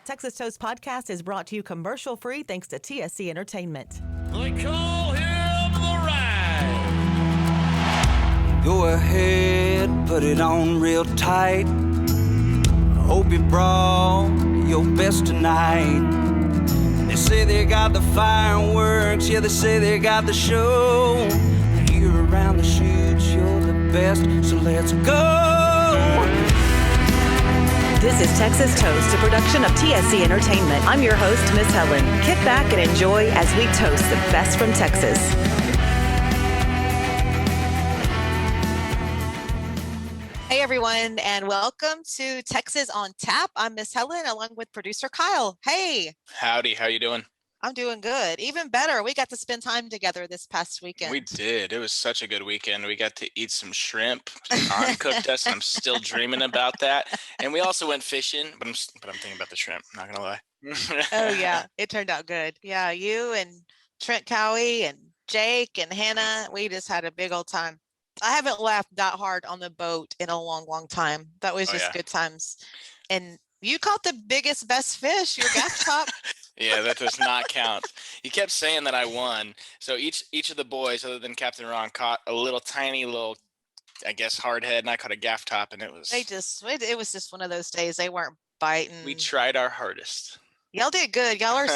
Texas Toast Podcast is brought to you commercial-free thanks to TSC Entertainment. They call him the Ride. Go ahead, put it on real tight. Hope you brought your best tonight. They say they got the fireworks, yeah, they say they got the show. Here around the chutes, you're the best, so let's go. This is Texas Toast, a production of TSC Entertainment. I'm your host, Miss Helen. Kick back and enjoy as we toast the best from Texas. Hey, everyone, and welcome to Texas on Tap. I'm Miss Helen, along with producer Kyle. Hey. Howdy, how you doing? I'm doing good. Even better, we got to spend time together this past weekend. We did. It was such a good weekend. We got to eat some shrimp, uncooked us, and I'm still dreaming about that. And we also went fishing, but I'm thinking about the shrimp, not gonna lie. Oh yeah, it turned out good. Yeah, you and Trent Cowie and Jake and Hannah, we just had a big old time. I haven't laughed that hard on the boat in a long time. That was just good times. And you caught the biggest, best fish, your gaff top. Yeah, that does not count. He kept saying that I won. So each of the boys, other than Captain Ron, caught a little tiny little, I guess, hard head, and I caught a gaff top, and it was just one of those days. They weren't biting. We tried our hardest. Y'all did good. Y'all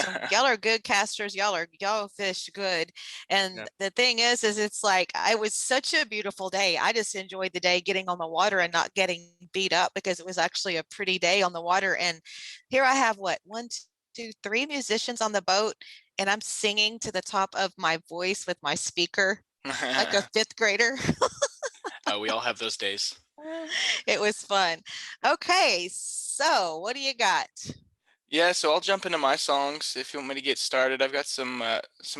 are good casters. Y'all fish good. And the thing is it's like, it was such a beautiful day. I just enjoyed the day getting on the water and not getting beat up because it was actually a pretty day on the water. And here I have one, two, three musicians on the boat, and I'm singing to the top of my voice with my speaker like a fifth grader. We all have those days. It was fun. Okay, so what do you got? Yeah, so I'll jump into my songs if you want me to get started. I've got some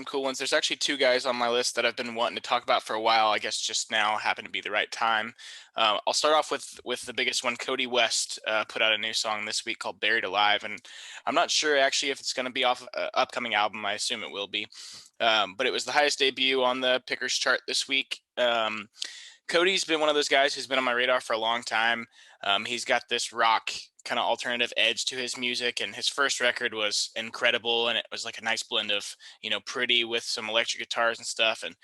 cool ones. There's actually two guys on my list that I've been wanting to talk about for a while. I guess just now happened to be the right time. I'll start off with the biggest one. Kody West put out a new song this week called Buried Alive, and I'm not sure actually if it's going to be off an upcoming album. I assume it will be, but it was the highest debut on the Pickers chart this week. Kody's been one of those guys who's been on my radar for a long time. He's got this rock kind of alternative edge to his music, and his first record was incredible, and it was like a nice blend of, pretty with some electric guitars and stuff. And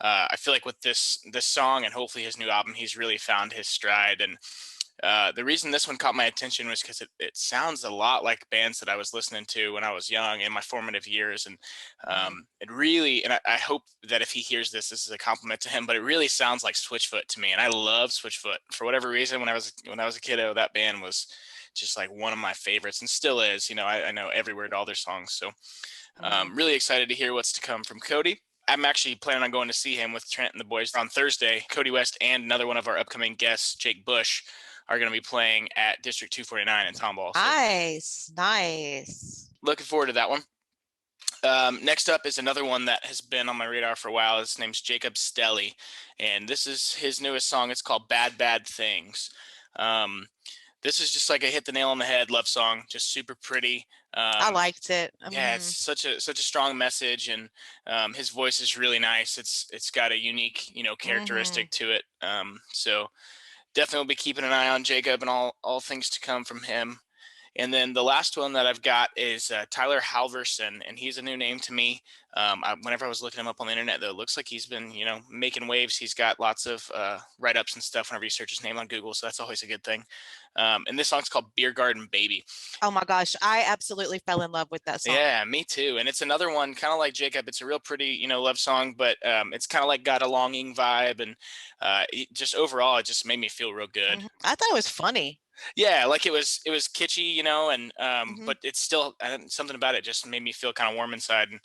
I feel like with this song and hopefully his new album, he's really found his stride. And the reason this one caught my attention was because it sounds a lot like bands that I was listening to when I was young in my formative years. And it really, and I hope that if he hears this is a compliment to him, but it really sounds like Switchfoot to me. And I love Switchfoot for whatever reason. When I was a kiddo, that band was just like one of my favorites and still is. I know every word to all their songs. So really excited to hear what's to come from Kody. I'm actually planning on going to see him with Trent and the boys on Thursday. Kody West and another one of our upcoming guests, Jake Bush, are going to be playing at District 249 in Tomball. So Nice. looking forward to that one. Next up is another one that has been on my radar for a while. His name's Jacob Stelly, and this is his newest song. It's called Bad Bad Things. This is just like a hit the nail on the head love song, just super pretty. I liked it. Yeah, it's such a strong message, and his voice is really nice. It's got a unique, characteristic to it. So definitely will be keeping an eye on Jacob and all things to come from him. And then the last one that I've got is Tyler Halverson, and he's a new name to me. Whenever I was looking him up on the internet, though, it looks like he's been, making waves. He's got lots of write-ups and stuff whenever you search his name on Google, so that's always a good thing. And this song's called Beer Garden Baby. Oh my gosh, I absolutely fell in love with that song. Yeah, me too. And it's another one, kind of like Jacob. It's a real pretty, love song, but it's kind of like got a longing vibe, and just overall, it just made me feel real good. I thought it was funny. Yeah, like it was kitschy, and but it's still something about it just made me feel kind of warm inside. And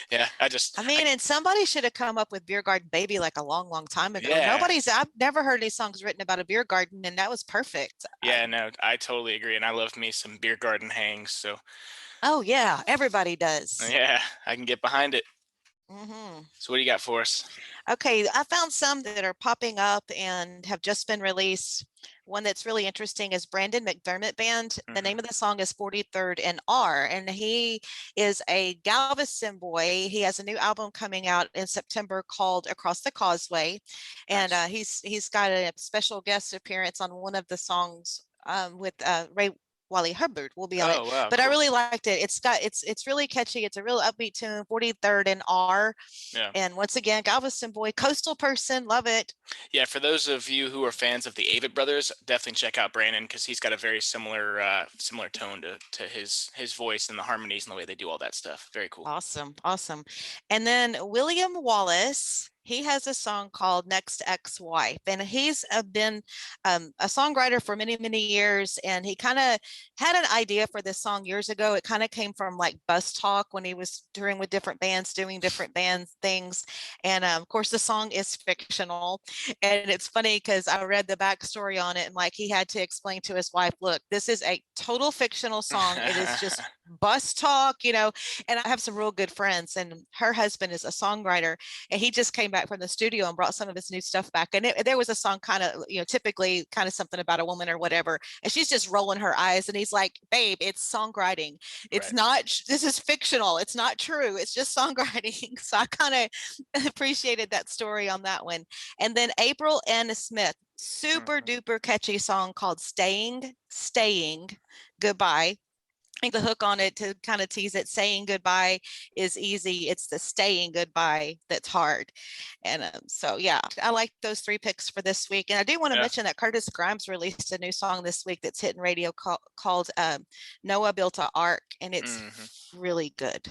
yeah, and somebody should have come up with Beer Garden Baby like a long time ago. Yeah. I've never heard any songs written about a beer garden, and that was perfect. Yeah, no, I totally agree, and I love me some beer garden hangs. So. Oh yeah, everybody does. Yeah, I can get behind it. Mm-hmm. So what do you got for us? Okay, I found some that are popping up and have just been released. One that's really interesting is Brandon McDermott Band. The name of the song is 43rd and R, and he is a Galveston boy. He has a new album coming out in September called Across the Causeway, and he's got a special guest appearance on one of the songs with Ray Wally Hubbard will be on it. Oh wow, But I cool. really liked it. It's really catchy. It's a real upbeat tune, 43rd and R. Yeah. And once again, Galveston boy, coastal person, love it. Yeah, for those of you who are fans of the Avett Brothers, definitely check out Brandon because he's got a very similar tone to his voice and the harmonies and the way they do all that stuff. Very cool. Awesome. Awesome. And then William Wallace, he has a song called Next Ex-Wife, and he's been a songwriter for many, many years. And he kind of had an idea for this song years ago. It kind of came from like bus talk when he was touring with different bands, doing different band things. And of course, the song is fictional. And it's funny because I read the backstory on it, and like he had to explain to his wife, look, this is a total fictional song. It is just bus talk, you know. And I have some real good friends, and her husband is a songwriter, and he just came back from the studio and brought some of his new stuff back. And there was a song kind of, you know, typically kind of something about a woman or whatever. And she's just rolling her eyes. And he's like, babe, it's songwriting. It's Right. not, this is fictional. It's not true. It's just songwriting. So I kind of appreciated that story on that one. And then April N. Smith, super duper catchy song called Staying Goodbye. I think the hook on it, to kind of tease it, saying goodbye is easy. It's the staying goodbye that's hard. And so, yeah, I like those three picks for this week. And I do want to mention that Curtis Grimes released a new song this week that's hitting radio called Noah Built a Ark. And it's really good.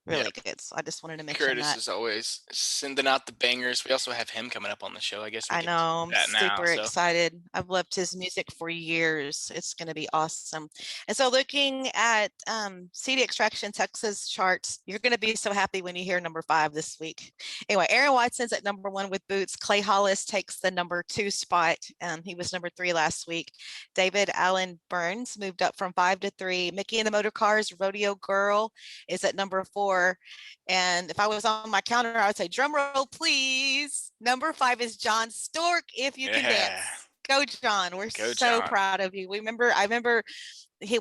Really good. So I just wanted to mention Curtis that. is always sending out the bangers. We also have him coming up on the show. I guess we I know, I'm super now, excited. I've loved his music for years. It's going to be awesome. And so looking at CD Extraction Texas charts, you're going to be so happy when you hear number 5 this week. Anyway, Aaron Watson's at number 1 with Boots. Clay Hollis takes the number 2 spot. He was number 3 last week. David Allen Burns moved up from 5 to 3. Mickey and the Motor Cars, Rodeo Girl, is at number 4. And if I was on my counter, I would say, drum roll, please. Number 5 is John Stork, If You Can Dance. Go, John. We're so proud of you. I remember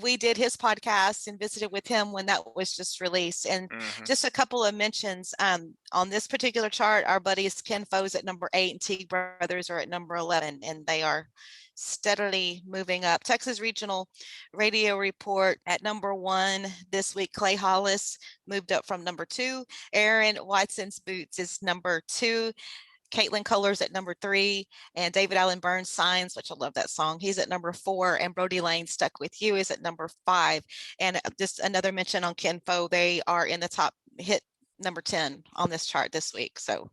we did his podcast and visited with him when that was just released. And just a couple of mentions on this particular chart, our buddies Ken Foe's at number 8 and Teague Brothers are at number 11, and they are steadily moving up. Texas Regional Radio Report at number 1 this week. Clay Hollis moved up from number 2. Aaron Watson's Boots is number 2. Caitlin Kohlers at number 3, and David Allen Burns Signs, which I love that song. He's at number 4, and Brody Lane Stuck With You is at number 5. And just another mention on Ken Foe, they are in the top hit number 10 on this chart this week. So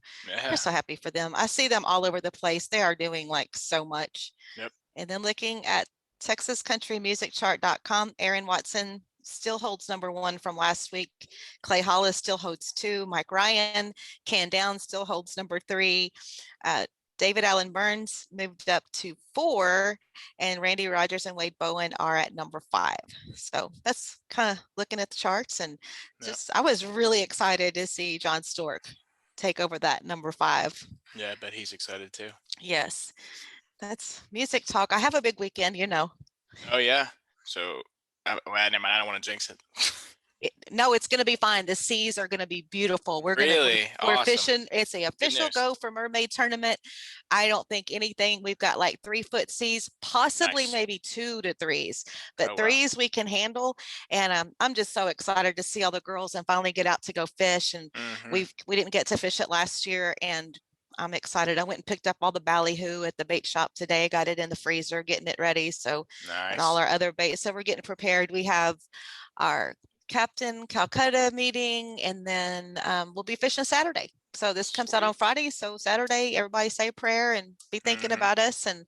we're so happy for them. I see them all over the place. They are doing like so much. Yep. And then looking at TexasCountryMusicChart.com, Aaron Watson still holds number 1 from last week. Clay Hollis still holds 2. Mike Ryan, Can Down still holds number 3. David Allen Burns moved up to 4, and Randy Rogers and Wade Bowen are at number 5. So that's kind of looking at the charts, and just I was really excited to see John Stork take over that number 5. Yeah, I bet he's excited too. Yes, that's music talk. I have a big weekend, you know. Oh yeah. So never mind, I don't want to jinx it. No, it's going to be fine. The seas are going to be beautiful. We're awesome. fishing. It's a official go for Mermaid Tournament. I don't think anything. We've got like 3-foot seas, possibly maybe 2 to 3s, but 3s we can handle. And I'm just so excited to see all the girls and finally get out to go fish. And we didn't get to fish it last year, and I'm excited. I went and picked up all the ballyhoo at the bait shop today. Got it in the freezer, getting it ready. So, and all our other baits. So we're getting prepared. We have our Captain Calcutta meeting, and then we'll be fishing Saturday. So this comes out on Friday. So Saturday, everybody say a prayer and be thinking about us, and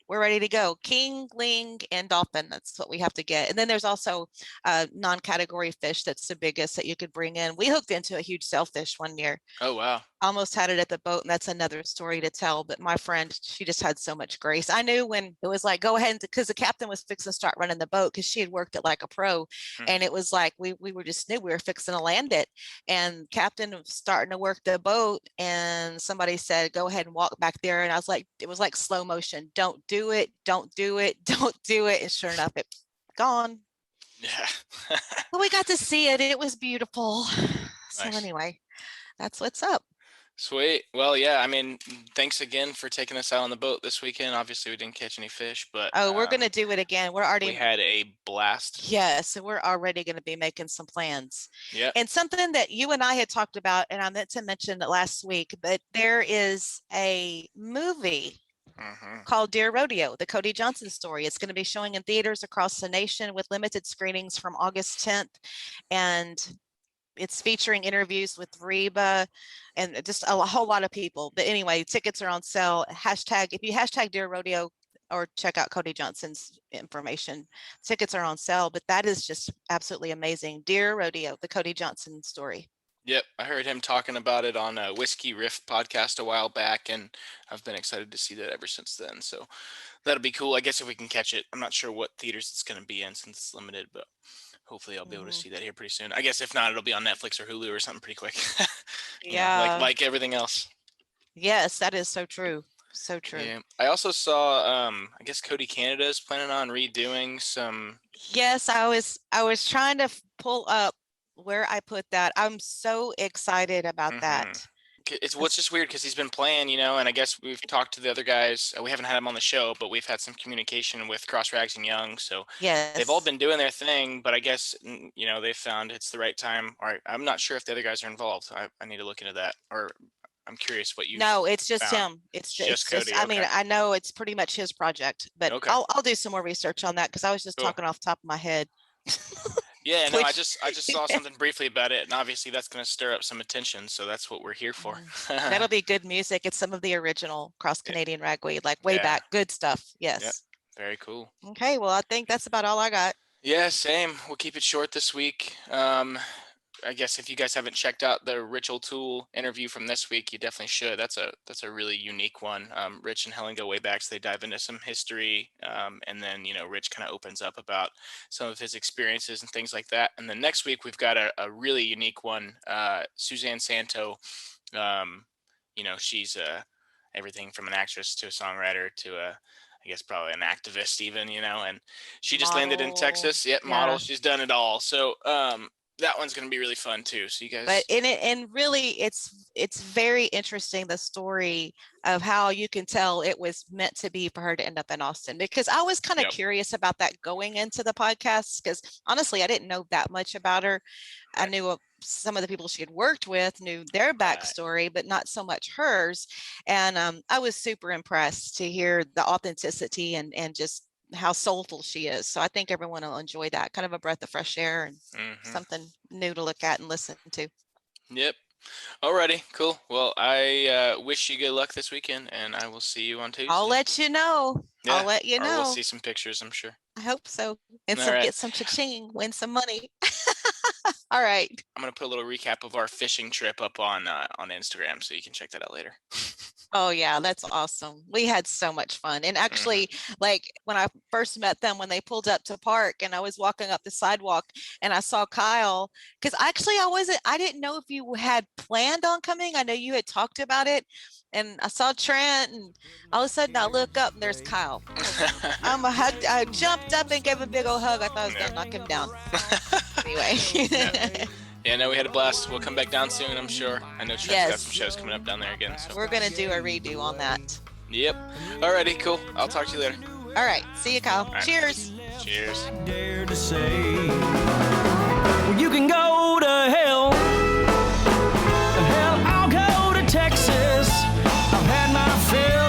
we're ready to go. King, ling, and dolphin. That's what we have to get. And then there's also non-category fish. That's the biggest that you could bring in. We hooked into a huge sailfish one year. Oh, wow. Almost had it at the boat, and that's another story to tell. But my friend, she just had so much grace. I knew when it was like, go ahead, because the captain was fixing to start running the boat because she had worked it like a pro. And it was like, we were just knew we were fixing to land it. And captain was starting to work the boat, and somebody said, go ahead and walk back there. And I was like, it was like slow motion. Don't do it. Don't do it. Don't do it. And sure enough, it gone. Yeah. But we got to see it. It was beautiful. Nice. So anyway, that's what's up. Sweet. Well, yeah, I mean, thanks again for taking us out on the boat this weekend. Obviously, we didn't catch any fish, but Oh, we're gonna do it again. We're we already had a blast. Yes, so we're already going to be making some plans. Yep. And something that you and I had talked about, and I meant to mention it last week, but there is a movie called Deer Rodeo, the Kody Johnson story. It's going to be showing in theaters across the nation with limited screenings from August 10th. And it's featuring interviews with Reba and just a whole lot of people. But anyway, tickets are on sale. Hashtag, if you hashtag Deer Rodeo or check out Kody Johnson's information, tickets are on sale. But that is just absolutely amazing. Deer Rodeo, the Kody Johnson story. Yep, I heard him talking about it on a Whiskey Riff podcast a while back, and I've been excited to see that ever since then. So that'll be cool. I guess if we can catch it. I'm not sure what theaters it's going to be in since it's limited, but hopefully I'll be able to see that here pretty soon. I guess if not, it'll be on Netflix or Hulu or something pretty quick. Yeah. Like everything else. Yes, that is so true. So true. Yeah. I also saw I guess Kody Canada is planning on redoing some. Yes, I was trying to pull up where I put that. I'm so excited about that. It's just weird because he's been playing, and I guess we've talked to the other guys. We haven't had him on the show, but we've had some communication with Cross Rags and Young. So they've all been doing their thing, but I guess, they found it's the right time. Or I'm not sure if the other guys are involved. I need to look into that, or I'm curious what you. No, it's just found. him. It's just Kody. I mean, I know it's pretty much his project, but I'll do some more research on that because I was just talking off the top of my head. Yeah, no, I just saw something briefly about it, and obviously that's going to stir up some attention, so that's what we're here for. That'll be good music. It's some of the original Cross Canadian Ragweed, like way back. Good stuff. Yes. Yep. Very cool. Okay, well, I think that's about all I got. Yeah, same. We'll keep it short this week. I guess if you guys haven't checked out the Rich O'Toole interview from this week, you definitely should. That's a really unique one. Rich and Helen go way back, so they dive into some history, and then Rich kind of opens up about some of his experiences and things like that. And then next week we've got a really unique one. Suzanne Santo, she's everything from an actress to a songwriter to I guess probably an activist even, and she just landed in Texas. Yep, model. She's done it all. So that one's going to be really fun too. So you guys. But really, it's very interesting, the story of how you can tell it was meant to be for her to end up in Austin, because I was kind of curious about that going into the podcast, because honestly, I didn't know that much about her. I knew some of the people she had worked with, knew their backstory, but not so much hers. And I was super impressed to hear the authenticity and just how soulful she is. So I think everyone will enjoy that, kind of a breath of fresh air and something new to look at and listen to. Yep. Alrighty, cool. Well, I wish you good luck this weekend, and I will see you on Tuesday. I'll let you know. Yeah, I'll let you know. We'll see some pictures, I'm sure. I hope so. And get some cha-ching, win some money. All right. I'm gonna put a little recap of our fishing trip up on Instagram, so you can check that out later. Oh yeah, that's awesome. We had so much fun. And actually, like when I first met them, when they pulled up to park and I was walking up the sidewalk and I saw Kyle, because actually I didn't know if you had planned on coming. I know you had talked about it. And I saw Trent, and all of a sudden I look up and there's Kyle. I jumped up and gave him a big old hug. I thought I was gonna knock him down. Anyway. Yeah, no, we had a blast. We'll come back down soon, I'm sure. I know Trent's got some shows coming up down there again. So we're gonna do a redo on that. Yep. Alrighty, cool. I'll talk to you later. All right. See you, Kyle. Right. Cheers. Cheers. Dare to say, well, you can go to hell. Hell, I'll go to Texas. I've had my fill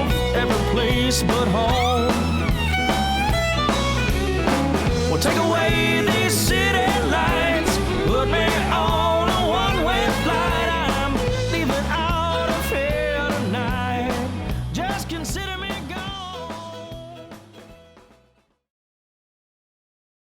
of every place but home.